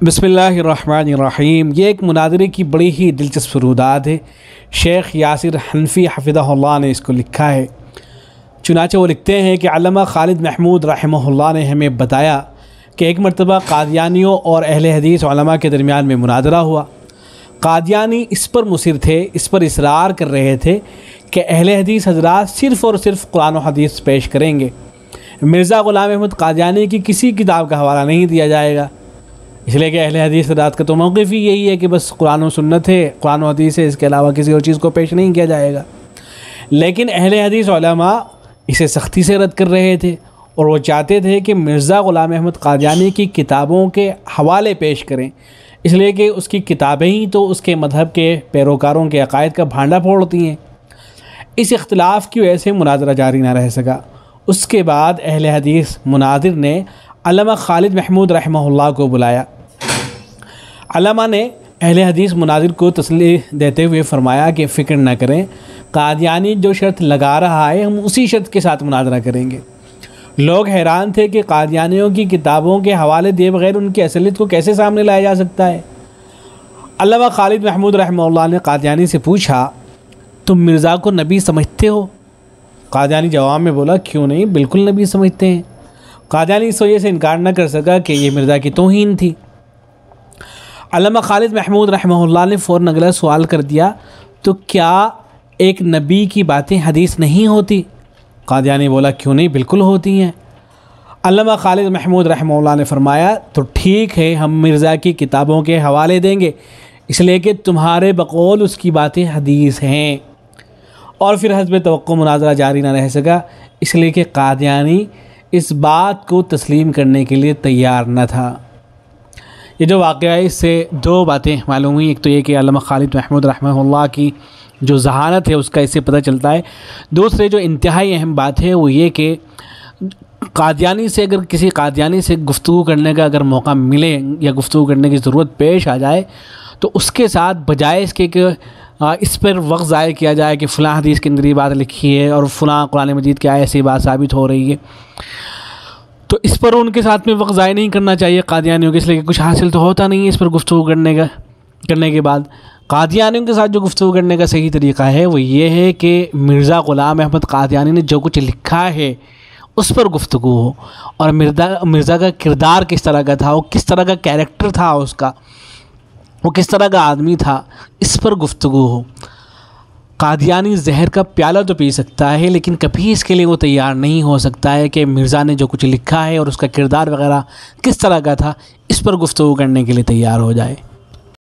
बिस्मिल्लाहिर्रहमानिर्रहीम। ये एक मुनाज़रे की बड़ी ही दिलचस्प रुदात है। शेख यासिर हनफी हफ़िज़हुल्लाह ने इसको लिखा है। चुनाचे वो लिखते हैं कि अल्लामा खालिद महमूद रहमहुल्लाह ने हमें बताया कि एक मरतबा कादियानियों और अहले हदीस उलमा के दरमियान में मुनाज़रा हुआ। कादियानी इस पर मुसिर थे, इस पर इसरार कर रहे थे कि अहले हदीस हज़रात सिर्फ़ और सिर्फ कुरान और हदीस पेश करेंगे, मिर्ज़ा ग़ुलाम अहमद कादियानी की किसी किताब का हवाला नहीं दिया जाएगा। इसलिए कि अहले हदीस हज़रात का तो मौक़िफ़ ही यही है कि बस कुरान और सुन्नत है, कुरान और हदीस है, इसके अलावा किसी और चीज़ को पेश नहीं किया जाएगा। लेकिन अहले हदीस उलमा इसे सख्ती से रद्द कर रहे थे और वो चाहते थे कि मिर्ज़ा ग़ुलाम अहमद कादियानी की किताबों के हवाले पेश करें, इसलिए कि उसकी किताबें ही तो उसके मज़हब के पैरोकारों के अक़ायद का भांडा फोड़ती हैं। इस इख्तिलाफ़ की वजह से मुनाज़रा जारी ना रह सका। उसके बाद अहले हदीस मुनाज़िर ने अल्लामा खालिद महमूद रहमहुल्लाह को बुलाया। अल्लामा ने अहले हदीस मुनाज़िर को तसल्ली देते हुए फ़रमाया कि फ़िक्र न करें, कादियानी जो शर्त लगा रहा है हम उसी शर्त के साथ मुनाज़रा करेंगे। लोग हैरान थे कि कादियानियों की किताबों के हवाले दिए बगैर उनकी असलियत को कैसे सामने लाया जा सकता है। अल्लामा खालिद महमूद रहमहुल्लाह ने कादियानी से पूछा, तुम मिर्ज़ा को नबी समझते हो? कादियानी जवाब में बोला, क्यों नहीं, बिल्कुल नबी समझते हैं। कादियानी इस वजह से इनकार न कर सका कि ये मिर्ज़ा की तौहीन थी। अल्लामा खालिद महमूद रहमहुल्लाह ने फ़ौरन अगला सवाल कर दिया, तो क्या एक नबी की बातें हदीस नहीं होती? कादियानी बोला, क्यों नहीं, बिल्कुल होती हैं। अल्लामा खालिद महमूद रहमहुल्लाह ने फ़रमाया, तो ठीक है, हम मिर्ज़ा की किताबों के हवाले देंगे, इसलिए कि तुम्हारे बकौल उसकी बातें हदीस हैं। और फिर हस्ब तवक्को मुनाज़रा जारी ना रह सका, इसलिए कि कादियानी इस बात को तस्लीम करने के लिए तैयार न था। ये जो वाक़या है, इससे दो बातें मालूम हुई। एक तो ये कि अल्लामा खालिद महमूद रहमहुल्लाह की जो ज़हानत है उसका इससे पता चलता है। दूसरे जो इंतहाई अहम बात है वो ये कि कादियानी से अगर किसी कादियानी से गुफ्तगू करने का अगर मौका मिले या गुफ्तगू करने की ज़रूरत पेश आ जाए तो उसके साथ बजाय इसके कि इस पर वक्त ज़ाय किया जाए कि फ़लाँ हदीस के अंदर ये बात लिखी है और फ़लाँ कुरान मजीद की आयत से बात साबित हो रही है, तो इस पर उनके साथ में वक्त ज़ाय नहीं करना चाहिए कादियानियों के, इसलिए कि कुछ हासिल तो होता नहीं है इस पर गुफ्तगू करने के बाद। कादियानियों के साथ जो गुफ्तगू करने का सही तरीक़ा है वो ये है कि मिर्ज़ा ग़ुलाम अहमद कादियानी ने जो कुछ लिखा है उस पर गुफ्तगू हो, और मिर्ज़ा का किरदार किस तरह का था, वो किस तरह का कैरेक्टर था उसका, वो किस तरह का आदमी था, इस पर गुफ्तगू हो। कादियानी जहर का प्याला तो पी सकता है, लेकिन कभी इसके लिए वो तैयार नहीं हो सकता है कि मिर्ज़ा ने जो कुछ लिखा है और उसका किरदार वगैरह किस तरह का था, इस पर गुफ्तगू करने के लिए तैयार हो जाए।